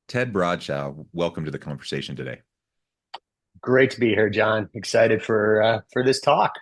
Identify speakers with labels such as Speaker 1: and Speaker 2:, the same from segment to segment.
Speaker 1: Ted Bradshaw, welcome to the conversation today.
Speaker 2: Great to be here, John. Excited for this talk.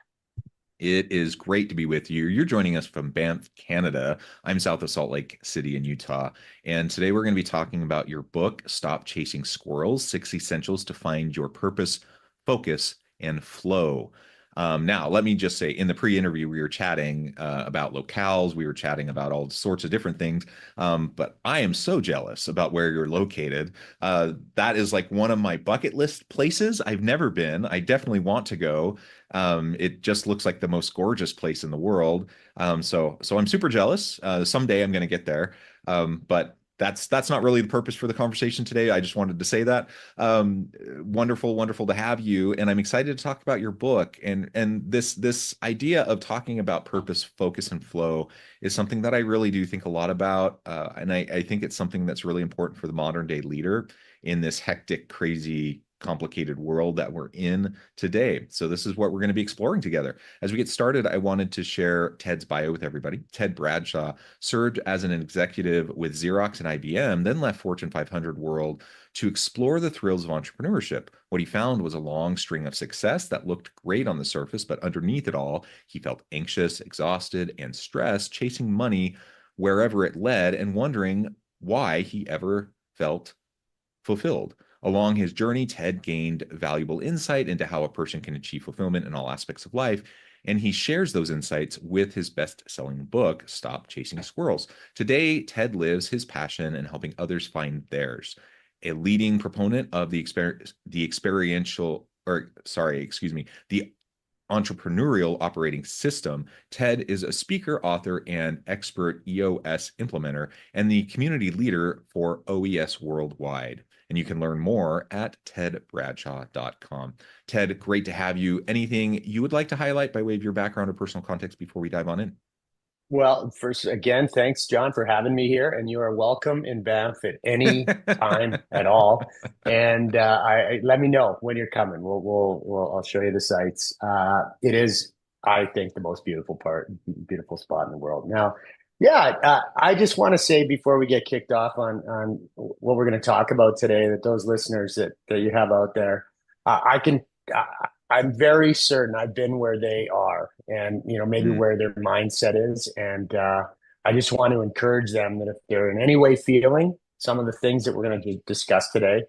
Speaker 1: It is great to be with you. You're joining us from Banff, Canada. I'm south of Salt Lake City in Utah. And today we're going to be talking about your book, Stop Chasing Squirrels: Six Essentials to Find Your Purpose, Focus, and Flow. Now, let me just say, in the pre-interview, we were chatting about locales. We were chatting about all sorts of different things. But I am so jealous about where you're located. That is like one of my bucket list places. I've never been. I definitely want to go. It just looks like the most gorgeous place in the world. So I'm super jealous. Someday I'm going to get there. But that's not really the purpose for the conversation today. I just wanted to say that. Wonderful to have you, and I'm excited to talk about your book and this idea of talking about purpose, focus, and flow is something that I really do think a lot about, and I think it's something that's really important for the modern day leader in this hectic, crazy, complicated world that we're in today. So this is what we're going to be exploring together. As we get started, I wanted to share Ted's bio with everybody. Ted Bradshaw served as an executive with Xerox and IBM, then left Fortune 500 world to explore the thrills of entrepreneurship. What he found was a long string of success that looked great on the surface, but underneath it all, he felt anxious, exhausted, and stressed, chasing money wherever it led and wondering why he ever felt fulfilled. Along his journey, Ted gained valuable insight into how a person can achieve fulfillment in all aspects of life, and he shares those insights with his best-selling book, Stop Chasing Squirrels. Today, Ted lives his passion in helping others find theirs. A leading proponent of the experiential, or sorry, excuse me, the entrepreneurial operating system, Ted is a speaker, author, and expert EOS implementer and the community leader for OES worldwide. And you can learn more at tedbradshaw.com. Ted, great to have you. Anything you would like to highlight by way of your background or personal context before we dive on in?
Speaker 2: Well, first, again, thanks, John, for having me here, and you are welcome in Banff at any time at all. And let me know when you're coming. I'll show you the sights. It is, I think, the most beautiful spot in the world. Now, yeah, I just want to say before we get kicked off on what we're going to talk about today, that those listeners that you have out there, I can. I'm very certain I've been where they are and, maybe
Speaker 1: Mm,
Speaker 2: where their mindset is. And I just want to encourage them that if they're in any way feeling some of the things that we're going to discuss today,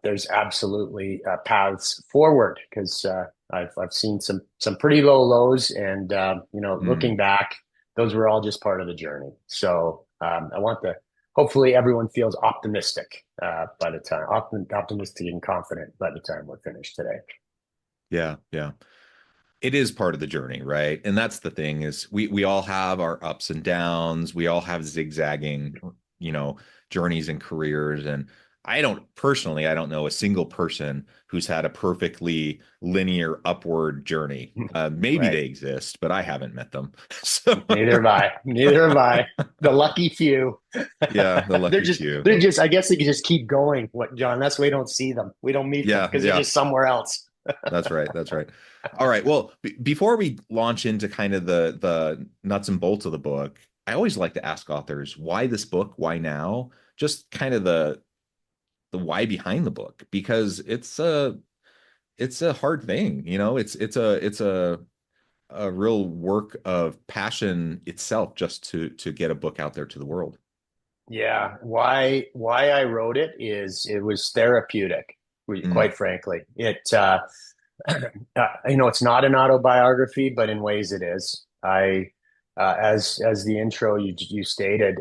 Speaker 2: there's absolutely paths forward because I've seen some pretty low lows and, looking
Speaker 1: mm.
Speaker 2: back, those were all just part of the journey. So I want hopefully everyone feels optimistic by the time, optimistic and confident by the time we're finished today.
Speaker 1: Yeah. It is part of the journey, right? And that's the thing is we all have our ups and downs. We all have zigzagging, you know, journeys and careers. And I don't know a single person who's had a perfectly linear upward journey. Maybe
Speaker 2: Right.
Speaker 1: they exist, but I haven't met them. So
Speaker 2: Neither have I. Neither have I. The lucky few.
Speaker 1: yeah, the
Speaker 2: they're
Speaker 1: lucky
Speaker 2: just
Speaker 1: few.
Speaker 2: they're just I guess they can just keep going. What, John? That's why we don't see them. We don't meet them
Speaker 1: Yeah,
Speaker 2: because they're
Speaker 1: yeah.
Speaker 2: just somewhere else.
Speaker 1: That's right. That's right. All right. Well, before we launch into kind of the nuts and bolts of the book, I always like to ask authors why this book, why now? Just kind of the why behind the book because it's a hard thing, you know. It's a real work of passion itself just to get a book out there to the world.
Speaker 2: Yeah. Why I wrote it is it was therapeutic,
Speaker 1: Mm,
Speaker 2: quite frankly. It's not an autobiography, but in ways it is. As the intro you stated,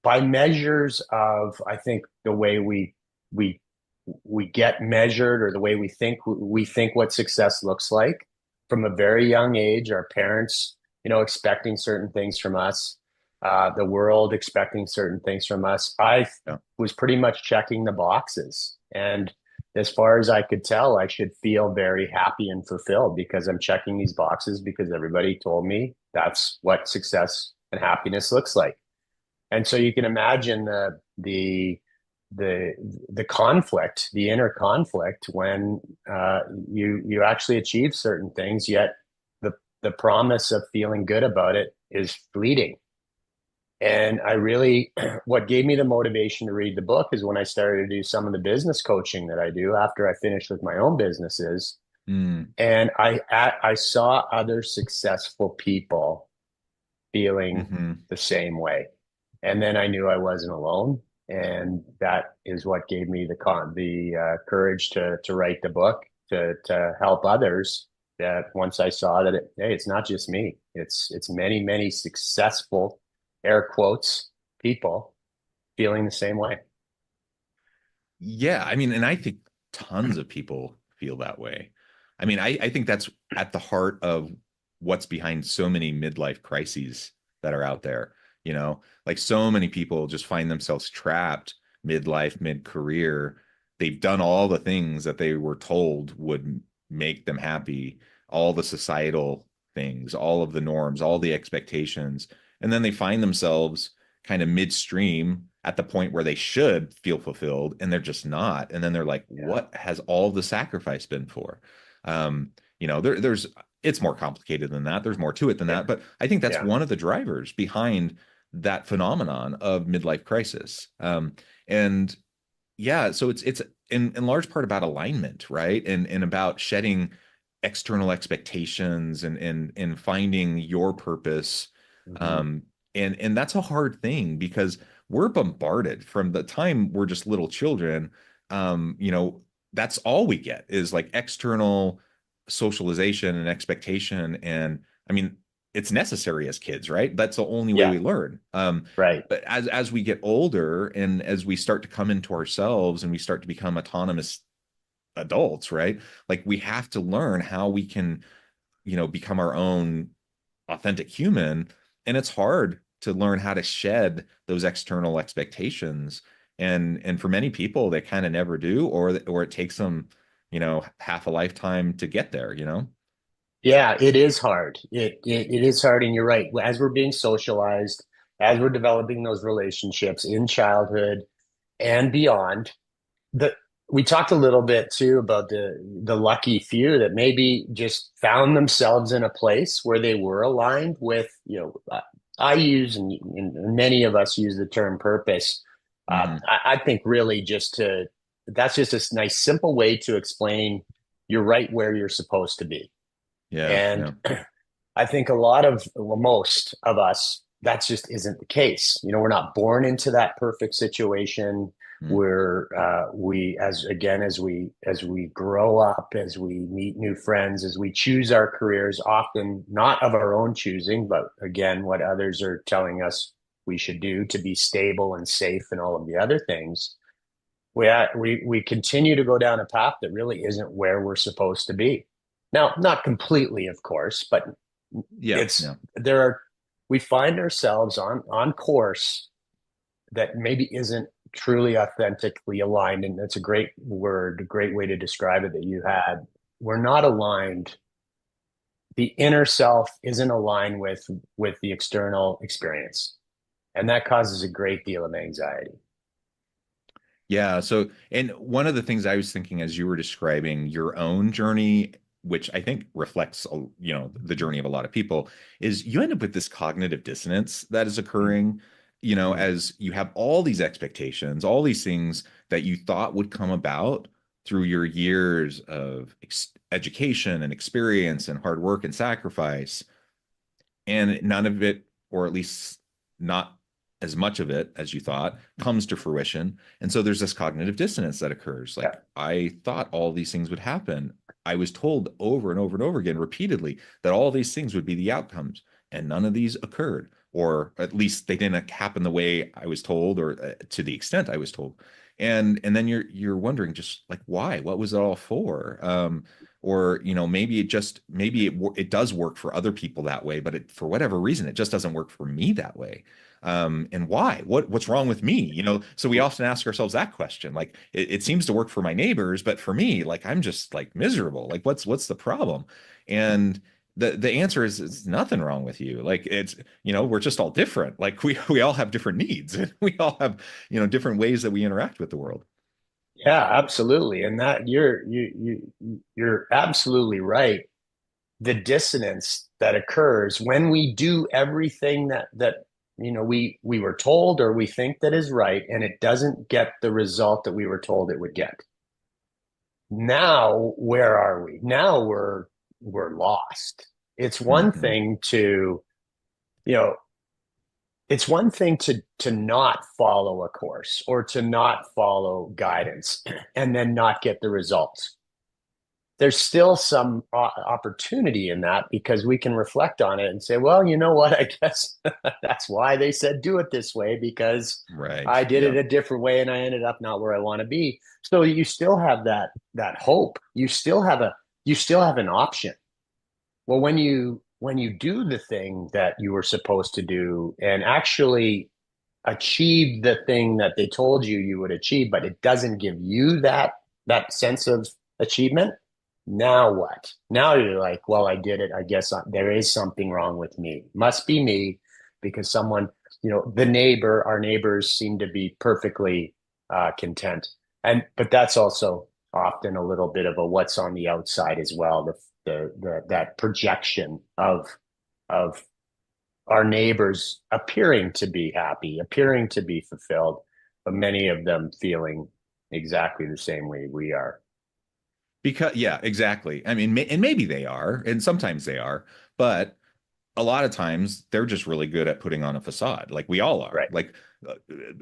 Speaker 2: by measures of I think the way we we get measured or the way we think what success looks like from a very young age, our parents, expecting certain things from us, the world expecting certain things from us. I
Speaker 1: yeah.
Speaker 2: was pretty much checking the boxes, and as far as I could tell, I should feel very happy and fulfilled because I'm checking these boxes because everybody told me that's what success and happiness looks like. And so you can imagine the the conflict, the inner conflict when you actually achieve certain things, yet the promise of feeling good about it is fleeting. And I really, what gave me the motivation to read the book is when I started to do some of the business coaching that I do after I finished with my own businesses.
Speaker 1: Mm,
Speaker 2: And I saw other successful people feeling
Speaker 1: hmm.
Speaker 2: the same way. And then I knew I wasn't alone. And that is what gave me the courage to write the book to help others. That once I saw that hey, it's not just me. It's many successful air quotes people feeling the same way.
Speaker 1: Yeah, I mean, and I think tons of people feel that way. I mean, I think that's at the heart of what's behind so many midlife crises that are out there. Like so many people just find themselves trapped midlife, mid-career. They've done all the things that they were told would make them happy, all the societal things, all of the norms, all the expectations, and then they find themselves kind of midstream at the point where they should feel fulfilled and they're just not. And then they're like,
Speaker 2: Yeah.
Speaker 1: what has all the sacrifice been for? There's it's more complicated than that. There's more to it than
Speaker 2: Yeah.
Speaker 1: that. But I think that's
Speaker 2: Yeah.
Speaker 1: one of the drivers behind that phenomenon of midlife crisis. And yeah, so it's in large part about alignment, right? And about shedding external expectations and finding your purpose.
Speaker 2: Hmm.
Speaker 1: Um, and that's a hard thing because we're bombarded from the time we're just little children. Um, you know, that's all we get is like external socialization and expectation. And I mean, it's necessary as kids, right? That's the only way
Speaker 2: Yeah.
Speaker 1: we learn.
Speaker 2: Right.
Speaker 1: But as we get older and as we start to come into ourselves and we start to become autonomous adults, right? Like we have to learn how we can, become our own authentic human. And it's hard to learn how to shed those external expectations. And for many people, they kind of never do, or it takes them, half a lifetime to get there.
Speaker 2: Yeah, it is hard. It is hard, and you're right. As we're being socialized, as we're developing those relationships in childhood and beyond, the we talked a little bit too about the lucky few that maybe just found themselves in a place where they were aligned with, I use and many of us use the term purpose.
Speaker 1: Hmm.
Speaker 2: I think really that's just a nice simple way to explain you're right where you're supposed to be.
Speaker 1: Yeah,
Speaker 2: And
Speaker 1: yeah.
Speaker 2: I think most of us, that just isn't the case. We're not born into that perfect situation.
Speaker 1: Mm.
Speaker 2: As we grow up, as we meet new friends, as we choose our careers, often not of our own choosing, but again, what others are telling us we should do to be stable and safe and all of the other things. We continue to go down a path that really isn't where we're supposed to be. Now, not completely, of course, but
Speaker 1: Yeah,
Speaker 2: it's
Speaker 1: yeah.
Speaker 2: there are we find ourselves on course that maybe isn't truly authentically aligned. And that's a great word, a great way to describe it that you had. We're not aligned. The inner self isn't aligned with the external experience. And that causes a great deal of anxiety.
Speaker 1: Yeah. So, and one of the things I was thinking as you were describing your own journey, which I think reflects, the journey of a lot of people, is you end up with this cognitive dissonance that is occurring,
Speaker 2: Mm-hmm.
Speaker 1: as you have all these expectations, all these things that you thought would come about through your years of education and experience and hard work and sacrifice, and none of it, or at least not as much of it as you thought, comes to fruition. And so there's this cognitive dissonance that occurs.
Speaker 2: Yeah.
Speaker 1: Like, I thought all these things would happen. I was told over and over and over again, repeatedly, that all these things would be the outcomes, and none of these occurred, or at least they didn't happen the way I was told, or to the extent I was told. And then you're wondering, just like, why? What was it all for? Or maybe it does work for other people that way, but for whatever reason it just doesn't work for me that way. And why? What's wrong with me? So we often ask ourselves that question. Like, it seems to work for my neighbors, but for me, like, I'm just like miserable. Like, what's the problem? And the answer is, it's nothing wrong with you. Like, we're just all different. Like, we all have different needs, and we all have different ways that we interact with the world.
Speaker 2: Yeah, absolutely. And that you're absolutely right. The dissonance that occurs when we do everything that we were told or we think that is right, and it doesn't get the result that we were told it would get. Now, where are we? Now we're lost. It's one
Speaker 1: Hmm.
Speaker 2: thing to, you know, it's one thing to not follow a course or to not follow guidance and then not get the results. There's still some opportunity in that because we can reflect on it and say, well, you know what? I guess that's why they said do it this way, because
Speaker 1: Right.
Speaker 2: I did it
Speaker 1: Yep.
Speaker 2: a different way and I ended up not where I want to be. So you still have that hope. You still have an option. Well, when you do the thing that you were supposed to do and actually achieve the thing that they told you you would achieve, but it doesn't give you that sense of achievement. Now what? Now you're like, well, I did it. I guess there is something wrong with me. Must be me, because someone, our neighbors seem to be perfectly content. But that's also often a little bit of a what's on the outside as well. That projection of our neighbors appearing to be happy, appearing to be fulfilled, but many of them feeling exactly the same way we are.
Speaker 1: Because, yeah, exactly. I mean, and maybe they are, and sometimes they are, but a lot of times they're just really good at putting on a facade, like we all are.
Speaker 2: Right.
Speaker 1: Like, uh,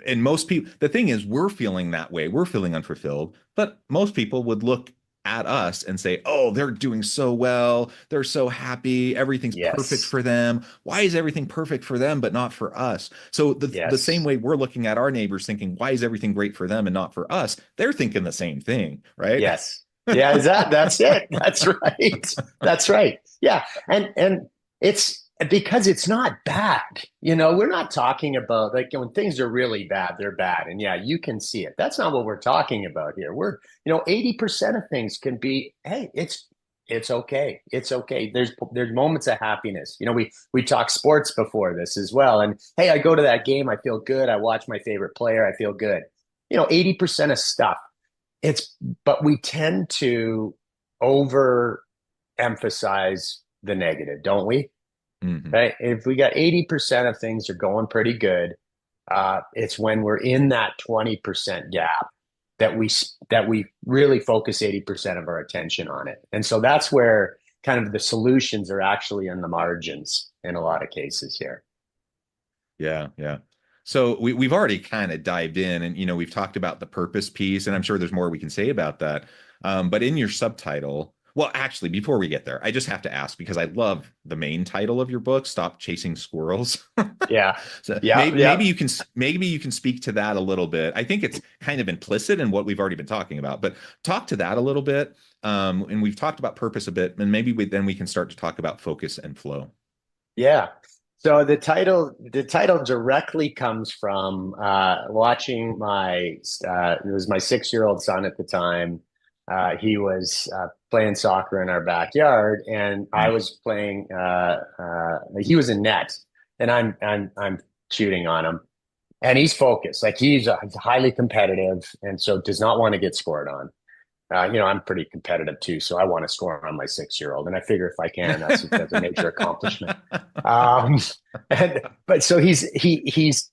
Speaker 1: and most people, the thing is, we're feeling that way. We're feeling unfulfilled, but most people would look at us and say, "Oh, they're doing so well. They're so happy. Everything's perfect
Speaker 2: Yes.
Speaker 1: for them. Why is everything perfect for them but not for us?" So the same
Speaker 2: Yes.
Speaker 1: way we're looking at our neighbors thinking, "Why is everything great for them and not for us?" They're thinking the same thing, right?
Speaker 2: Yes. Yeah, that's it. That's right. That's right. Yeah. And it's because it's not bad. We're not talking about, like, when things are really bad, they're bad. And yeah, you can see it. That's not what we're talking about here. 80% of things can be, hey, it's okay. It's okay. There's moments of happiness. We talked sports before this as well. And hey, I go to that game, I feel good. I watch my favorite player, I feel good. 80% of stuff, it's but we tend to overemphasize the negative, don't we?
Speaker 1: Hmm.
Speaker 2: Right? If we got 80% of things are going pretty good, it's when we're in that 20% gap that we really focus 80% of our attention on it. And so that's where kind of the solutions are actually in the margins in a lot of cases here.
Speaker 1: Yeah, yeah. So we've already kind of dived in, and we've talked about the purpose piece, and I'm sure there's more we can say about that. But in your subtitle, well, actually, before we get there, I just have to ask because I love the main title of your book, "Stop Chasing Squirrels."
Speaker 2: Yeah.
Speaker 1: So
Speaker 2: Yeah.
Speaker 1: maybe
Speaker 2: Yeah.
Speaker 1: you can speak to that a little bit. I think it's kind of implicit in what we've already been talking about, but talk to that a little bit. And we've talked about purpose a bit, and maybe then we can start to talk about focus and flow.
Speaker 2: Yeah. So the title directly comes from watching it was my 6-year-old son at the time. He was playing soccer in our backyard, and I
Speaker 1: Mm.
Speaker 2: was playing. He was in net, and I'm shooting on him, and he's focused. Like he's highly competitive, and so does not want to get scored on. I'm pretty competitive too, so I want to score on my 6-year-old, and I figure if I can, that's a major accomplishment. Um, but so he's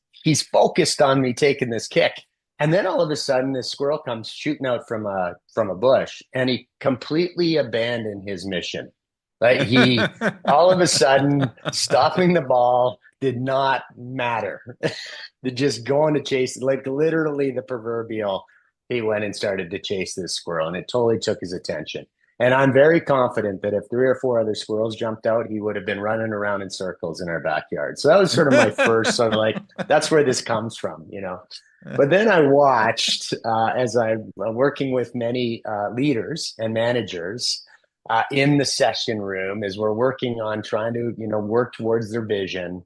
Speaker 2: focused on me taking this kick, and then all of a sudden, this squirrel comes shooting out from a bush, and he completely abandoned his mission. Like he all of a sudden stopping the ball did not matter. Just going to chase, like literally the proverbial, he went and started to chase this squirrel, and it totally took his attention. And I'm very confident that if 3 or 4 other squirrels jumped out, he would have been running around in circles in our backyard. So that was sort of my first sort of like, that's where this comes from. But then I watched as I'm working with many leaders and managers in the session room as we're working on trying to, work towards their vision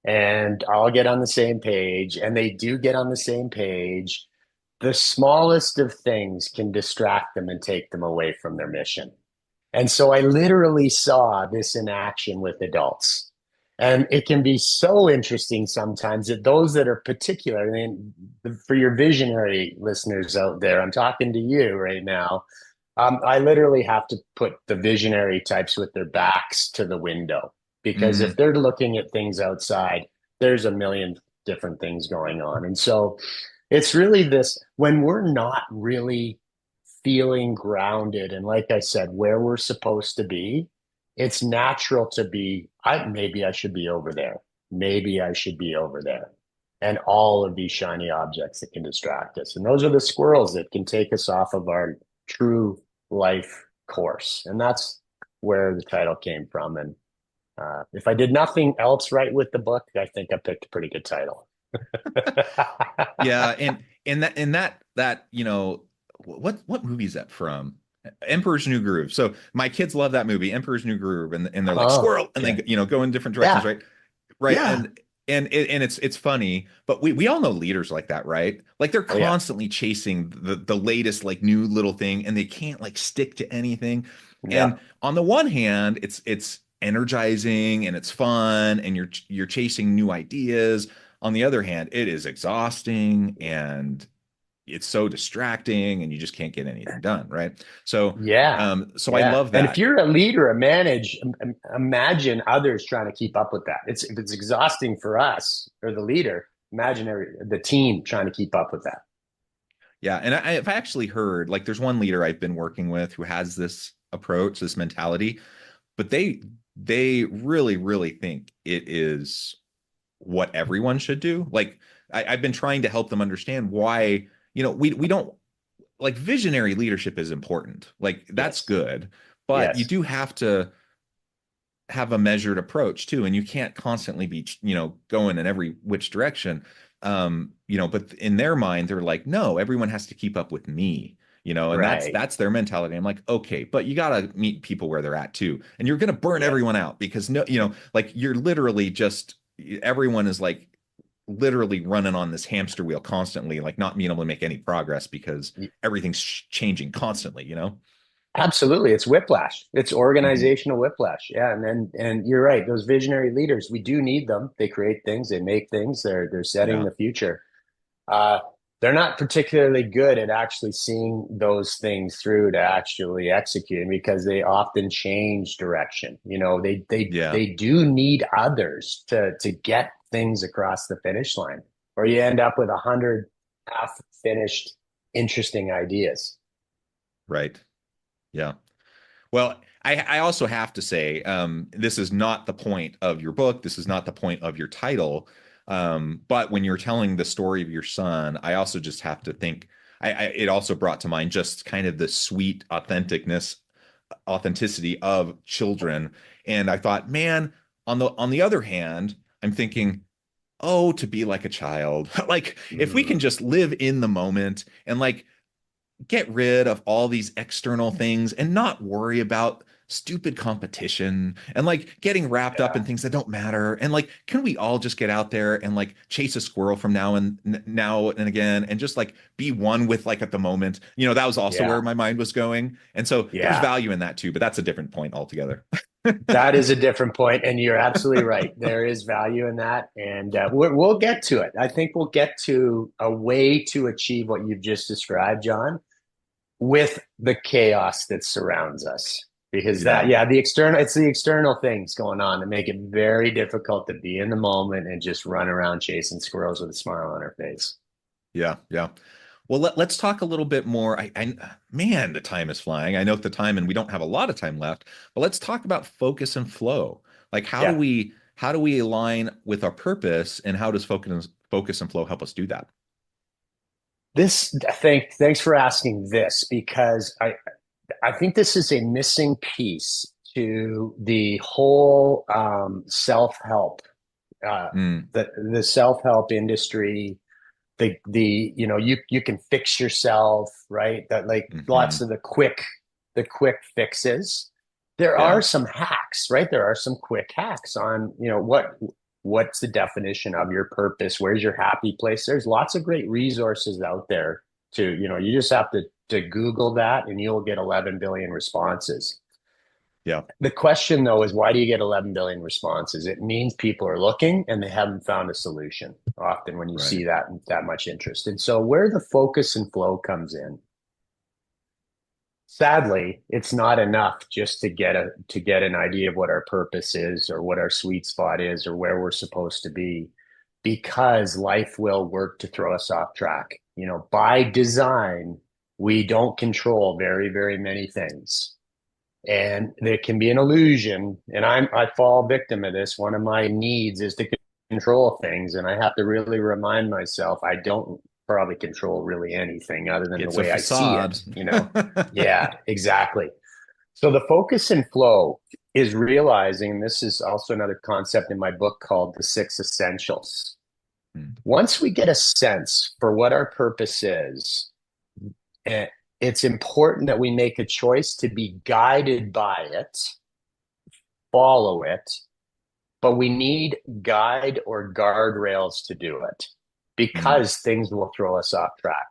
Speaker 2: and all get on the same page. And they do get on the same page. The smallest of things can distract them and take them away from their mission. And so I literally saw this in action with adults. And it can be so interesting sometimes that those that are particular, I mean, for your visionary listeners out there, I'm talking to you right now. I literally have to put the visionary types with their backs to the window, because if
Speaker 1: Hmm.
Speaker 2: they're looking at things outside, there's a million different things going on. And so it's really this when we're not really feeling grounded and like I said, where we're supposed to be, it's natural to be, maybe I should be over there. Maybe I should be over there. And all of these shiny objects that can distract us. And those are the squirrels that can take us off of our true life course. And that's where the title came from. And if I did nothing else right with the book, I think I picked a pretty good title.
Speaker 1: Yeah, and that what movie is that from? Emperor's New Groove. So my kids love that movie, Emperor's New Groove, and they're like
Speaker 2: Oh,
Speaker 1: squirrel, and
Speaker 2: okay.
Speaker 1: they go in different directions,
Speaker 2: Yeah.
Speaker 1: right? Right.
Speaker 2: Yeah.
Speaker 1: And it's funny, but we all know leaders like that, right? Like they're
Speaker 2: Oh, yeah.
Speaker 1: constantly chasing the latest like new little thing, and they can't like stick to anything.
Speaker 2: Yeah.
Speaker 1: And on the one hand, it's energizing and it's fun, and you're chasing new ideas. On the other hand, it is exhausting and it's so distracting, and you just can't get anything done, right? So
Speaker 2: Yeah.
Speaker 1: so I
Speaker 2: Yeah.
Speaker 1: love
Speaker 2: And if
Speaker 1: that.
Speaker 2: you're a leader, imagine others trying to keep up with that. If it's exhausting for us or the leader, imagine the team trying to keep up with that.
Speaker 1: Yeah, and I've actually heard like there's one leader I've been working with who has this approach, this mentality, but they really think it is what everyone should do. Like I've been trying to help them understand why, we don't like visionary leadership is important. Like that's
Speaker 2: Yes.
Speaker 1: good, but you
Speaker 2: Yes.
Speaker 1: do have to have a measured approach too, and you can't constantly be going in every which direction. But in their mind they're like, no, everyone has to keep up with me, and that's
Speaker 2: Right.
Speaker 1: that's their mentality. I'm like, okay, but you got to meet people where they're at too, and you're going to burn
Speaker 2: Yes.
Speaker 1: everyone out because no, like you're literally just everyone is like literally running on this hamster wheel constantly, like not being able to make any progress because everything's changing constantly.
Speaker 2: Absolutely. It's whiplash. It's
Speaker 1: Hmm.
Speaker 2: organizational whiplash. Yeah. And you're right. Those visionary leaders, we do need them. They create things, they make things, they're setting
Speaker 1: Yeah.
Speaker 2: the future. Uh, they're not particularly good at actually seeing those things through to actually execute because they often change direction.
Speaker 1: Yeah.
Speaker 2: They do need others to get things across the finish line, or you end up with 100 half finished, interesting ideas.
Speaker 1: Right. Yeah. Well, I also have to say, this is not the point of your book. This is not the point of your title. But when you're telling the story of your son, I also just have to think, it also brought to mind just kind of the sweet authenticity of children. And I thought, man, on the other hand, I'm thinking, oh, to be like a child. Like if we can
Speaker 2: Mm,
Speaker 1: just live in the moment and like get rid of all these external things and not worry about stupid competition and like getting wrapped up
Speaker 2: yeah.
Speaker 1: in things that don't matter, and like can we all just get out there and like chase a squirrel from now and again and just like be one with like at the moment. That was also where
Speaker 2: Yeah.
Speaker 1: my mind was going, and so there's
Speaker 2: Yeah.
Speaker 1: value in that too, but that's a different point altogether.
Speaker 2: That is a different point, and you're absolutely right. There is value in that, and we'll get to it. I think we'll get to a way to achieve what you've just described, John, with the chaos that surrounds us. Because
Speaker 1: Yeah.
Speaker 2: it's the external things going on that make it very difficult to be in the moment and just run around chasing squirrels with a smile on our face.
Speaker 1: Yeah. Yeah. Well, let's talk a little bit more. Man, the time is flying. I know the time, and we don't have a lot of time left, but let's talk about focus and flow. Like,
Speaker 2: Yeah.
Speaker 1: how do we align with our purpose, and how does focus and flow help us do that?
Speaker 2: Thanks for asking this because I think this is a missing piece to the whole self-help, uh,
Speaker 1: Mm,
Speaker 2: the self-help industry. You can fix yourself, right? That like lots
Speaker 1: hmm.
Speaker 2: of the quick fixes. There are
Speaker 1: Yeah,
Speaker 2: some hacks, right? There are some quick hacks on, what's the definition of your purpose? Where's your happy place? There's lots of great resources out there you just have to Google that and you'll get 11 billion responses.
Speaker 1: yeah,
Speaker 2: The question though is why do you get 11 billion responses? It means people are looking and they haven't found a solution often when you
Speaker 1: right.
Speaker 2: see that much interest. And so where the focus and flow comes in, sadly, it's not enough just to get an idea of what our purpose is or what our sweet spot is or where we're supposed to be. because life will work to throw us off track. You know, by design, we don't control very, very many things. And there can be an illusion, and I fall victim of this. One of my needs is to control things, and I have to really remind myself I don't probably control really anything other than the
Speaker 1: It's a
Speaker 2: way I see it,
Speaker 1: facade.
Speaker 2: you know? Yeah, exactly. So the focus and flow is realizing, this is also another concept in my book called the six essentials.
Speaker 1: Hmm.
Speaker 2: Once we get a sense for what our purpose is, eh, it's important that we make a choice to be guided by it, follow it, but we need guide or guardrails to do it
Speaker 1: Hmm.
Speaker 2: because things will throw us off track.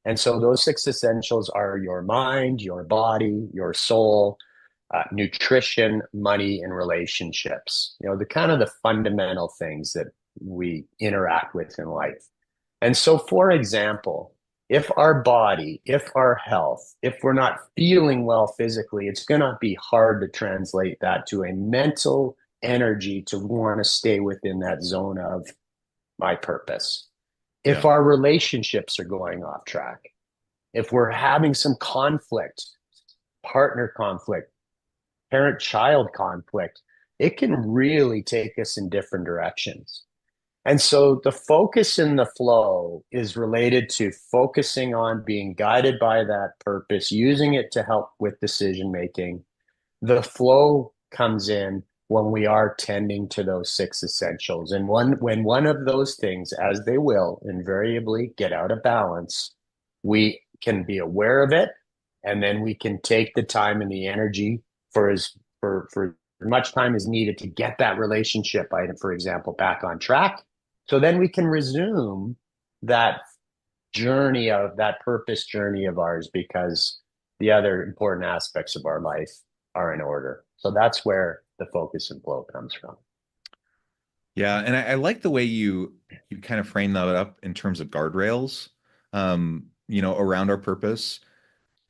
Speaker 2: And so those six essentials are your mind, your body, your soul, nutrition, money, and relationships. You know, the kind of the fundamental things that we interact with in life. And so, for example, if our body, if our health, if we're not feeling well physically, it's going to be hard to translate that to a mental energy to want to stay within that zone of my purpose. If
Speaker 1: Yeah.
Speaker 2: our relationships are going off track, if we're having some conflict, partner conflict, parent child conflict, it can really take us in different directions. And so the focus in the flow is related to focusing on being guided by that purpose, using it to help with decision making. The flow comes in when we are tending to those six essentials. And when one of those things, as they will invariably get out of balance, we can be aware of it, and then we can take the time and the energy for as much time as needed to get that relationship item, for example, back on track. So then we can resume that journey of that purpose journey of ours because the other important aspects of our life are in order. So that's where the focus and flow comes from.
Speaker 1: Yeah, and I like the way you kind of frame that up in terms of guardrails, around our purpose.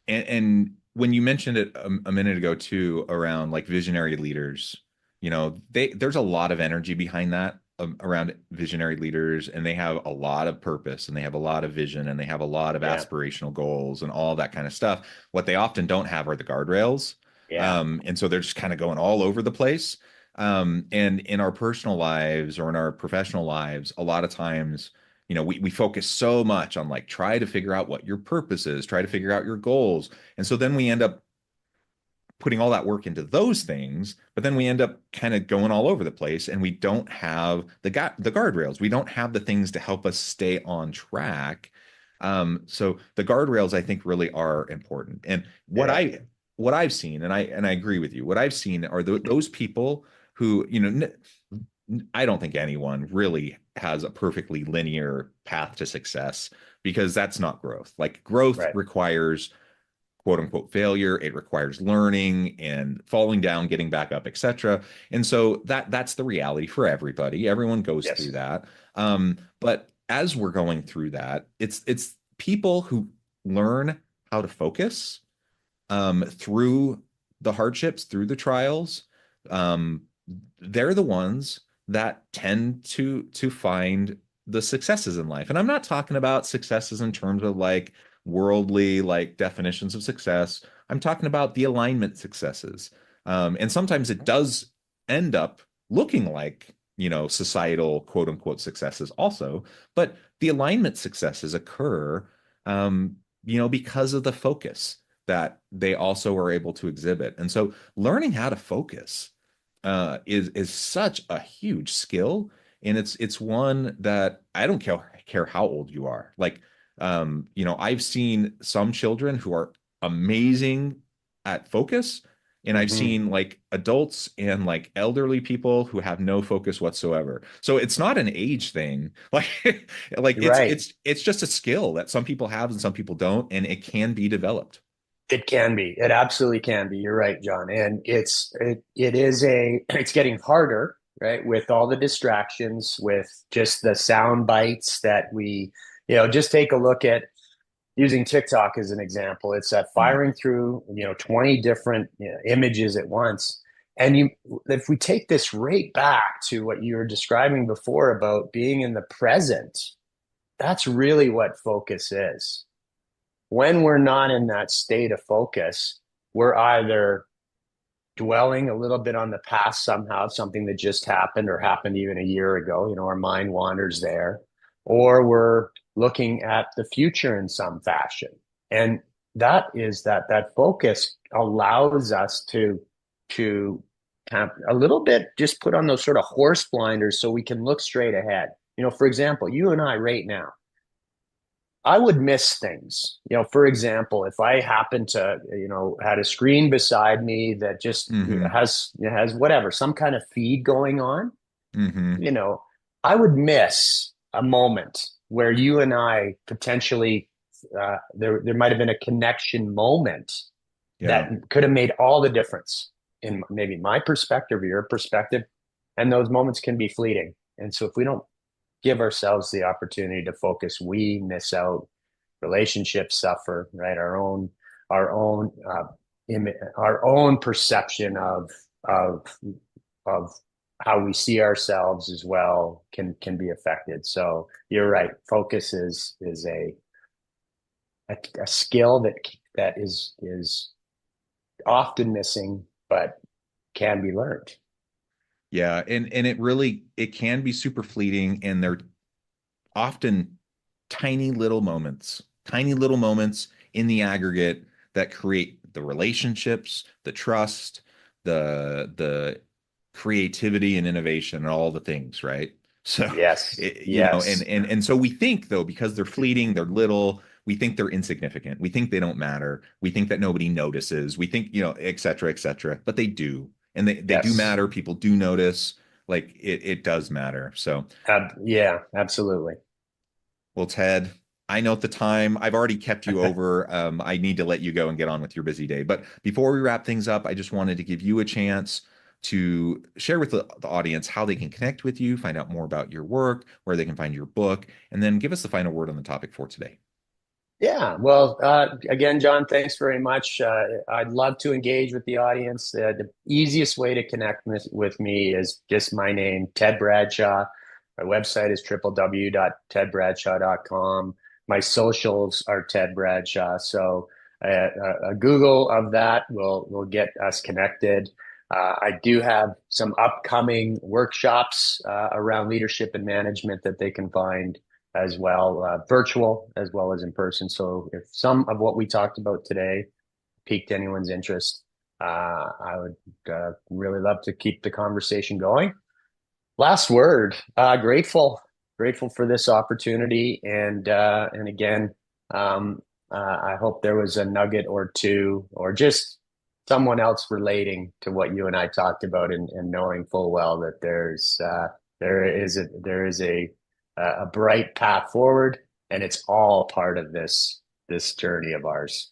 Speaker 1: And when you mentioned it a minute ago too, around like visionary leaders, there's a lot of energy behind that, around visionary leaders, and they have a lot of purpose, and they have a lot of vision, and they have a lot of
Speaker 2: Yeah.
Speaker 1: aspirational goals and all that kind of stuff. What they often don't have are the guardrails.
Speaker 2: Yeah.
Speaker 1: And so they're just kind of going all over the place. And in our personal lives or in our professional lives, a lot of times, we focus so much on like try to figure out what your purpose is, try to figure out your goals. And so then we end up putting all that work into those things, but then we end up kind of going all over the place, and we don't have the guardrails. We don't have the things to help us stay on track. So the guardrails, I think, really are important. And
Speaker 2: Yeah.
Speaker 1: what I've seen, and I agree with you, what I've seen are those people who, I don't think anyone really has a perfectly linear path to success, because that's not growth. Like growth
Speaker 2: Right.
Speaker 1: requires quote unquote failure. It requires learning and falling down, getting back up, etc. And so that's the reality for everybody. Everyone goes through
Speaker 2: Yes.
Speaker 1: that. But as we're going through that, it's people who learn how to focus, through the hardships, through the trials. Um, they're the ones that tend to find the successes in life. And I'm not talking about successes in terms of like worldly like definitions of success. I'm talking about the alignment successes. And sometimes it does end up looking like, societal quote unquote successes also, but the alignment successes occur, because of the focus that they also are able to exhibit. And so learning how to focus, is such a huge skill, and it's one that I don't care how old you are. Like, I've seen some children who are amazing at focus, and I've
Speaker 2: Mm-hmm.
Speaker 1: seen like adults and like elderly people who have no focus whatsoever. So it's not an age thing. Like
Speaker 2: You're
Speaker 1: it's
Speaker 2: right.
Speaker 1: it's it's just a skill that some people have and some people don't, and it can be developed.
Speaker 2: It can be. It absolutely can be. You're right, John. And it is it's getting harder, right? With all the distractions, with just the sound bites that just take a look at using TikTok as an example. It's
Speaker 1: Mm,
Speaker 2: firing through, 20 different images at once. And if we take this right back to what you were describing before about being in the present, that's really what focus is. When we're not in that state of focus, we're either dwelling a little bit on the past somehow, something that just happened or happened even a year ago. Our mind wanders there, or we're looking at the future in some fashion. And that focus allows us to have a little bit just put on those sort of horse blinders so we can look straight ahead. For example, you and I right now, I would miss things. For example, if I happen to, had a screen beside me that just
Speaker 1: Mm-hmm.
Speaker 2: has whatever, some kind of feed going on,
Speaker 1: Mm-hmm.
Speaker 2: you know, I would miss a moment where you and I potentially there might have been a connection moment that
Speaker 1: Yeah.
Speaker 2: could have made all the difference in maybe my perspective or your perspective. And those moments can be fleeting. And so if we don't give ourselves the opportunity to focus, we miss out. Relationships suffer, right? Our own perception of of how we see ourselves as well can be affected. So you're right. Focus is a skill that is often missing, but can be learned.
Speaker 1: Yeah. And it can be super fleeting, and they're often tiny little moments in the aggregate that create the relationships, the trust, the creativity and innovation and all the things, right? So,
Speaker 2: Yes,
Speaker 1: and
Speaker 2: yes,
Speaker 1: so we think, though, because they're fleeting, they're little, we think they're insignificant. We think they don't matter. We think that nobody notices. We think, et cetera, et cetera. But they do. And they do
Speaker 2: yes.
Speaker 1: matter. People do notice. Like it does matter. So,
Speaker 2: Yeah, absolutely.
Speaker 1: well, Ted, I know at the time I've already kept you over. I need to let you go and get on with your busy day. But before we wrap things up, I just wanted to give you a chance to share with the audience how they can connect with you, find out more about your work, where they can find your book, and then give us the final word on the topic for today.
Speaker 2: Yeah, well, again, John, thanks very much. I'd love to engage with the audience. The easiest way to connect with me is just my name, Ted Bradshaw. My website is www.tedbradshaw.com. My socials are Ted Bradshaw. So a Google of that will get us connected. I do have some upcoming workshops around leadership and management that they can find as well, virtual as well as in person. So if some of what we talked about today piqued anyone's interest, I would really love to keep the conversation going. Last word, grateful for this opportunity. And again, I hope there was a nugget or two, or just someone else relating to what you and I talked about, and knowing full well that there is a bright path forward, and it's all part of this journey of ours.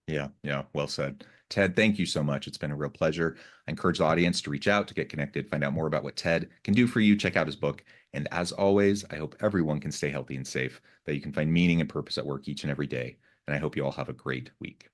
Speaker 1: Yeah, yeah, well said. Ted, thank you so much. It's been a real pleasure. I encourage the audience to reach out, to get connected, find out more about what Ted can do for you. Check out his book. And as always, I hope everyone can stay healthy and safe, that you can find meaning and purpose at work each and every day. And I hope you all have a great week.